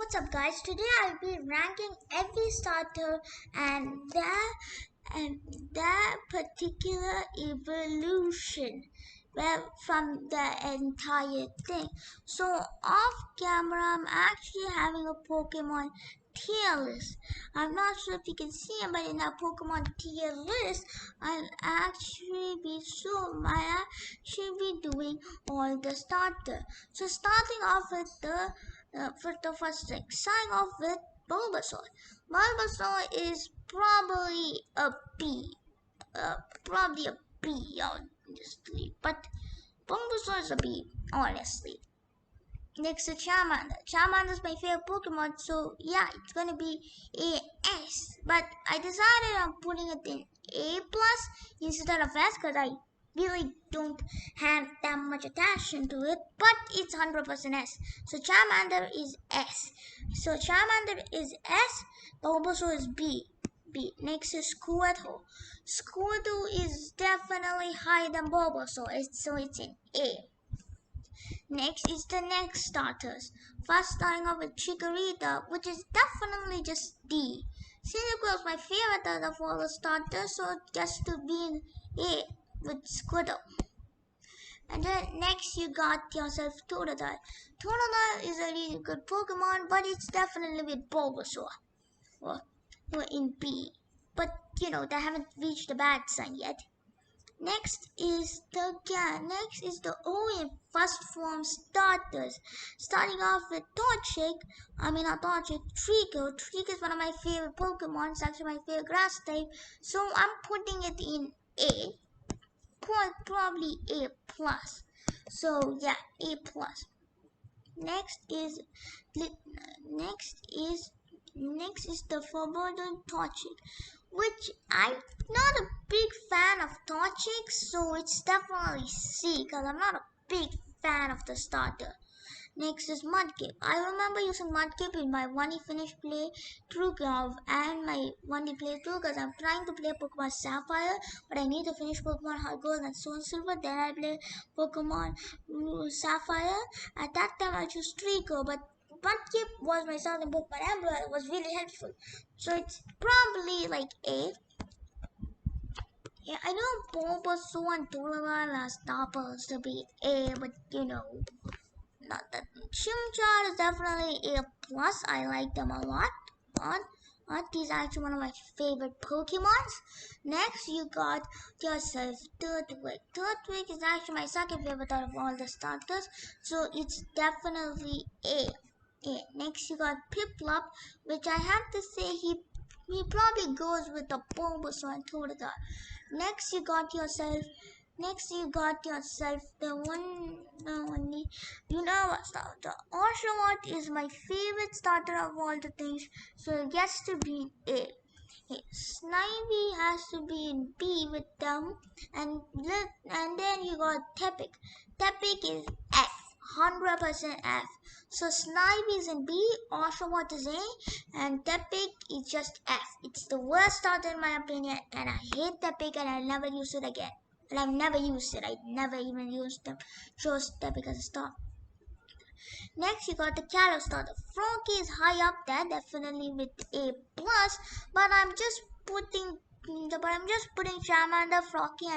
What's up guys, today I'll be ranking every starter and their particular evolution from the entire thing. So off camera I'm actually having a Pokemon tier list. I'm not sure if you can see it, but in that Pokemon tier list I'll actually be doing all the starter. So starting off with the first thing, starting off with Bulbasaur. Bulbasaur is probably a B, probably a B, honestly. But Bulbasaur is a B, honestly. Next to Charmander. Charmander is my favorite Pokemon, so yeah, it's gonna be a S. But I decided on putting it in A plus instead of S because I really don't have that much attention to it. But it's 100% S. So Charmander is S. So Charmander is S. Bulbasaur is B. B. Next is Squirtle. Squirtle is definitely higher than Bulbasaur, so it's in A. Next is the next starters. First starting off with Chikorita, which is definitely just D. Cyndaquil is my favorite out of all the starters, so it gets to be in A with Squirtle. And then next you got yourself Totodile. Totodile is a really good Pokemon, but it's definitely with Bulbasaur. Well, in B. But they haven't reached the bad sign yet. Next is the OM first form starters. Starting off with Trico. Trico is one of my favorite Pokemon. It's actually my favorite grass type. So I'm putting it in A. Probably A plus. So yeah, A plus. Next is the Forbidden Torchic, which I'm not a big fan of Torchic, so it's definitely C because I'm not a big fan of the starter. Next is Mudkip. I remember using Mudkip in my 1D finish play through Golf and my 1D playthrough because I'm trying to play Pokemon Sapphire, but I need to finish Pokemon Heart Gold and Soul Silver. Then I play Pokemon Sapphire. At that time I chose Trico, but Mudkip was my starting Pokemon Emblem. It was really helpful. So it's probably like A. Yeah, I know Bulbasaur and Totodile are starters to be A, but not that. Chimchar is definitely A plus. I like them a lot. He's actually one of my favorite Pokemons. Next, you got yourself Turtwig. Turtwig is actually my second favorite out of all the starters, so it's definitely A. Next, you got Piplup, which I have to say he probably goes with the Bulbasaur and Totodile. Next, you got yourself the one, only, what starter. Oshawott is my favorite starter of all the things, so it gets to be A. Snivy has to be in B with them, and then you got Tepic. Tepic is F, 100% F. So Snivy is in B, Oshawott is A, and Tepic is just F. It's the worst starter in my opinion, and I hate Tepic and I'll never use it again. And I've never used it. I never even used them. Chose Tepic as a start. Next, you got the Kalos starter. Froggy is high up there, definitely with A plus. But I'm just putting Charmander, Froggy,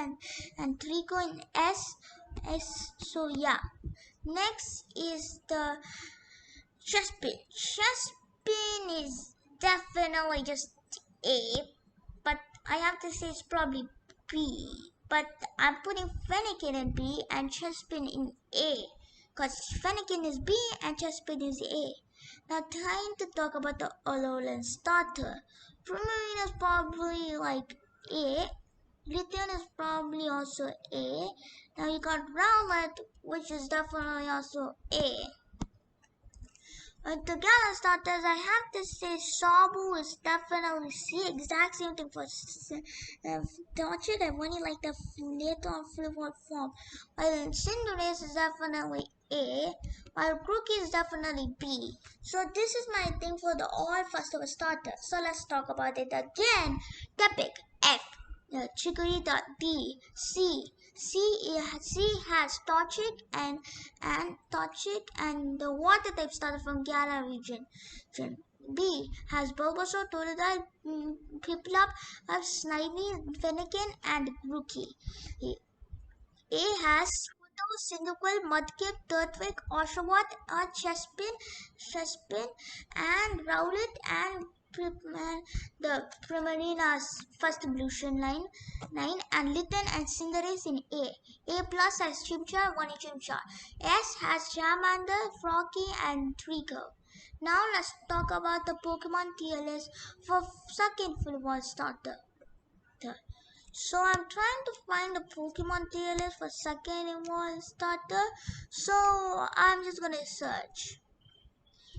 and Trico in S. So yeah. Next is the Chespin. Chespin is definitely just A, but I have to say it's probably B. But I'm putting Fennekin in B and Chespin in A. Because Fennekin is B and Chespin is A. Now trying to talk about the Alolan starter. Primarina is probably like A. Glycerin is probably also A. Now you got Rowlet, which is definitely also A. The Gala starters, I have to say Sabu is definitely C. Exact same thing for Torchic. I only like the later on flip form. While Cinderace is definitely A. While Grookey is definitely B. So this is my thing for the all first of a starter. So let's talk about it again. Tepic F. Chikorita. D. C. C has Toxic and Toxic and the water type started from Galar region. B has Bulbasaur, Totodile, Piplup, Snivy, Fennekin, and Rookie. A has Squirtle, Cyndaquil, Mudkip, Turtwig, Oshawott, Chespin, and Rowlet, and the Primarina's first evolution line, and Litten and Cinderace in A. A plus has Chimchar, Chimchar. S has Charmander, Froakie, and Trico. Now let's talk about the Pokemon tier list for second full starter. So I'm trying to find the Pokemon tier list for second evolved starter. So I'm just gonna search.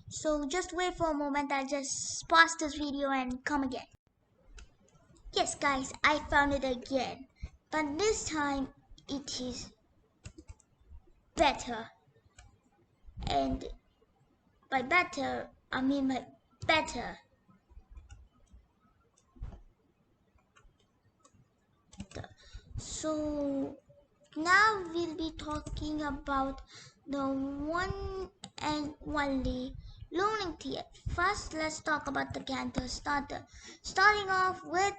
So just wait for a moment. I'll just pause this video and come again. Yes, guys, I found it again, but this time it is better. And by better, I mean by better. So now we'll be talking about the one and only learning tier. First, let's talk about the Canter starter. Starting off with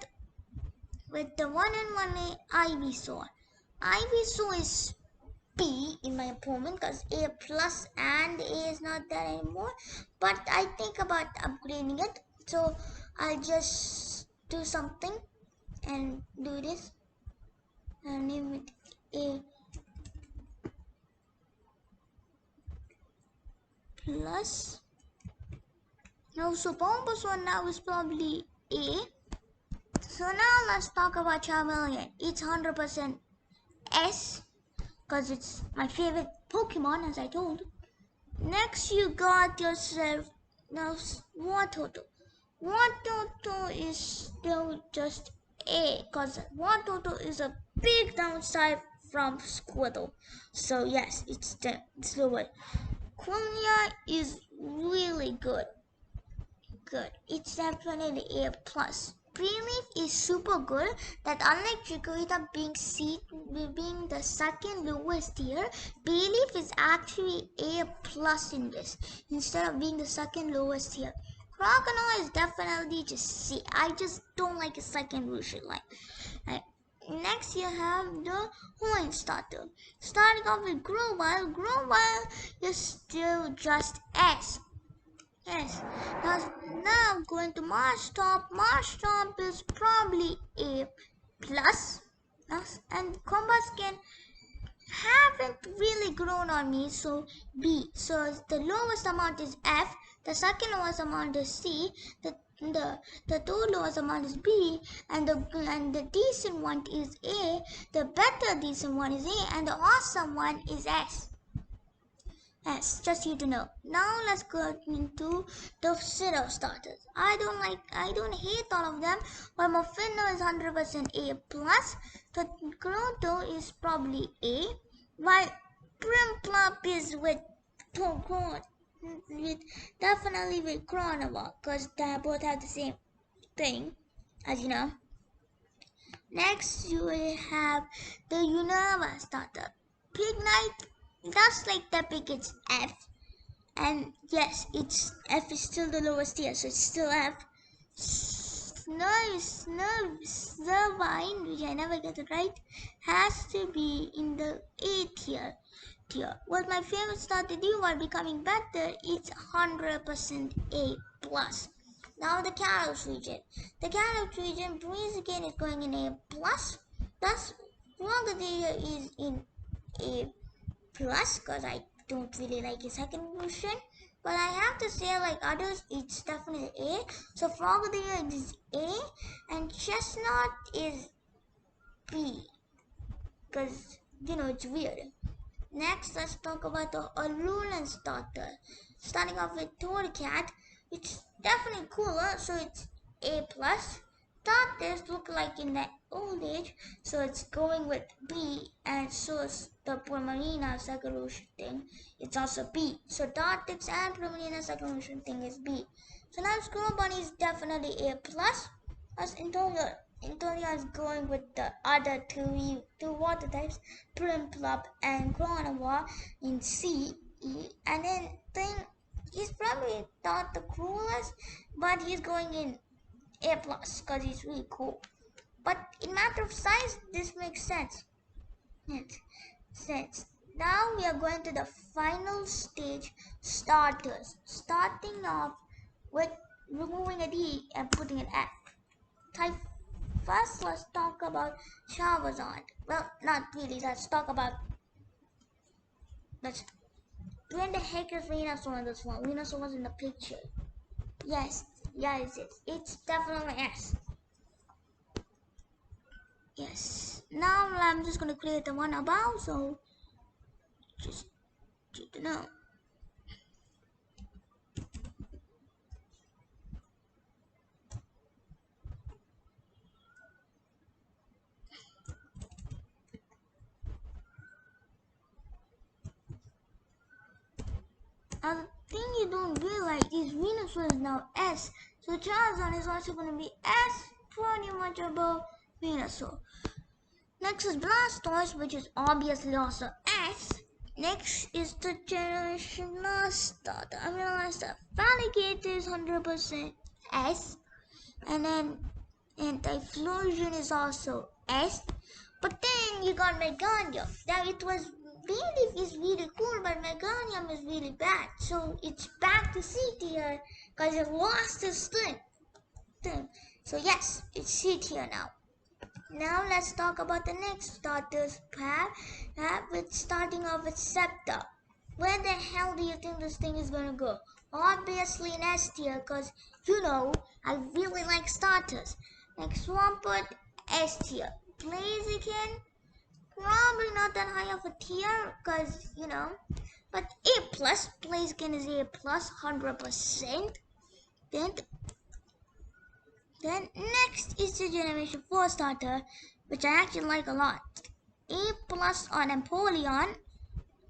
the one and only Ivysaur. Ivysaur is B in my opinion because A plus and A is not there anymore. But I think about upgrading it, so I'll just do something and do this and name it A plus. Now, so Bulbasaur now is probably A. So now let's talk about Charmeleon. It's 100% S because it's my favorite Pokemon, as I told. Next, you got yourself now Watoto. Watoto is still just A because Watoto is a big downside from Squirtle. So yes, it's lower. Quillia is really good. It's definitely A plus. Pre-leaf is super good. That unlike Chikorita being the second lowest tier, Bayleaf is actually A plus in this instead of being the second lowest tier. Crocodile is definitely just C. I just don't like a second evolution line. Right. Next you have the Horn starter. Starting off with Grovyle. Grovyle is still just S. Yes. Now going to Marshtomp. Marshtomp is probably A plus. Yes. And Combusken haven't really grown on me, so B. So the lowest amount is F. The second lowest amount is C. The third lowest amount is B, and the decent one is A. The better decent one is A, and the awesome one is S. Yes, just you to know. Now let's go into the pseudo starters. I don't hate all of them, but Muffino is 100% A plus. The Grotto is probably A, while Primplop is with definitely with Chronova, because they both have the same thing, as you know. Next, you will have the Unova starter. Pignite, just like the pig, it's F. And yes, it's F is still the lowest tier, so it's still F. Servine, which I never get it right, has to be in the A tier. What my favorite starter do while becoming better, it's 100% A plus. Now the Kalos region. The Kalos region, Blaziken is going in A plus. Thus, Frogadier is in A plus because I don't really like his second evolution. But I have to say, like others, it's definitely A. So Frogadier is A, and Chestnut is B because it's weird. Next, let's talk about the Alolan starter. Starting off with Torracat, it's definitely cooler, so it's A plus. Tortoise look like in the old age, so it's going with B, and so is the Primarina Evolution thing. It's also B. So Tortoise and Primarina Evolution thing is B. So now Scroll Bunny is definitely A plus. As in total, Antonio is going with the other two water types, Primplop and Granova in C, E, and then he's probably not the coolest, but he's going in A plus because he's really cool. But in matter of size, this makes sense. Now we are going to the final stage, starters. Starting off with removing a D and putting an F. First, let's talk about Charizard. Well, not really. Let's talk about. When the heck is Venusaur in this one? Venusaur was in the picture. Yes, it's definitely S. Yes. Now I'm just gonna create the one above, so just to know. Another thing you don't realize is Venusaur is now S, so Charizard is also gonna be S, pretty much above Venusaur. Next is Blastoise, which is obviously also S. Next is the Generation Last starter. I realized that Alligator is 100% S. And then Typhlosion is also S. But then you got Meganium. Now it was really cool, but Meganium is really bad. So it's back to C tier because it lost its thing. So yes, it's C tier now. Now let's talk about the next starters pair, with starting off with Scepter. Where the hell do you think this thing is gonna go? Obviously in S tier, cause I really like starters. Next Swampert, S tier. Blaziken, probably not that high of a tier, cause but A plus. Blaziken is A plus, 100%. Then next is the Generation 4 starter, which I actually like a lot. A plus on Empoleon.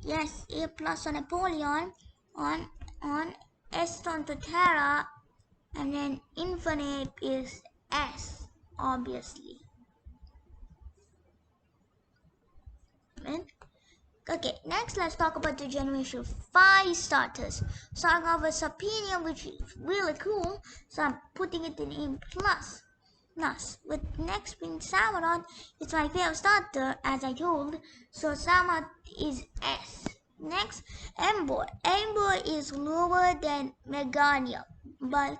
Yes, A plus on Empoleon. On Eston Terra. And then Infinite is S, obviously. Okay, next let's talk about the Generation 5 starters. Starting off with Serpenium, which is really cool, so I'm putting it in A+. With next being Salmon, it's my favorite starter, as I told, so Salmon is S. Next, Ember. Ember is lower than Meganium, but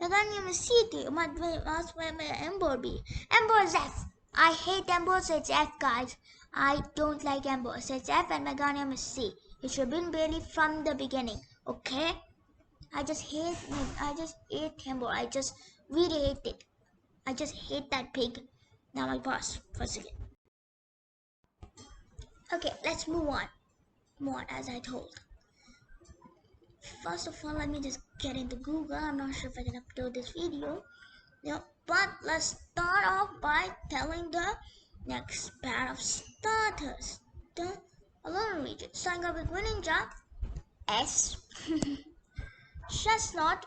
Meganium is C tier. That's where my Ember be. Ember is F. I hate Ember, so it's F, guys. I don't like Ember, so it's F, and Meganium is C. It should have been barely from the beginning, okay? I just hate Ember. I just really hate it. I just hate that pig. Now I pause for a second. Okay, let's move on. More as I told. First of all, let me just get into Google. I'm not sure if I can upload this video. But let's start off by telling the next pair of starters. The Alolan region. Starting up with Greninja, S. Chestnut,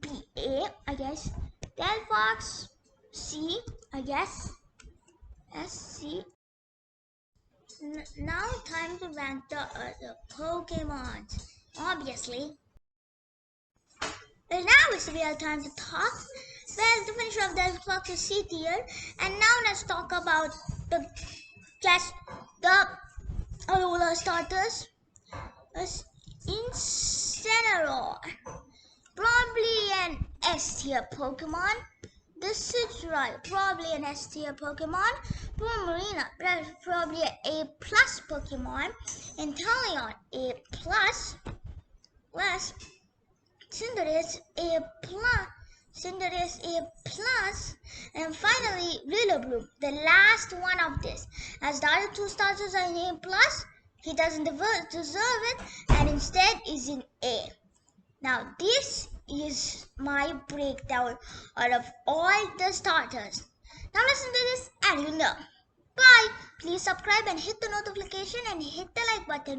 B A, I guess. Delphox, C, I guess. S C. Now time to rank the other Pokemons. Obviously. Well, now it's the real time to talk. Well, to finish off the clock to C tier, and now let's talk about the Alola starters. Incineroar, probably an S tier Pokemon. This is right, probably an S tier Pokemon. Marina, probably an A plus Pokemon. Inteleon, A plus. Plus, Cinderace, A plus. And finally Rillaboom, the last one of this. As the other two starters are in A plus, he doesn't deserve it, and instead is in A. Now this is my breakdown out of all the starters. Now listen to this and you know. Bye. Please subscribe and hit the notification and hit the like button.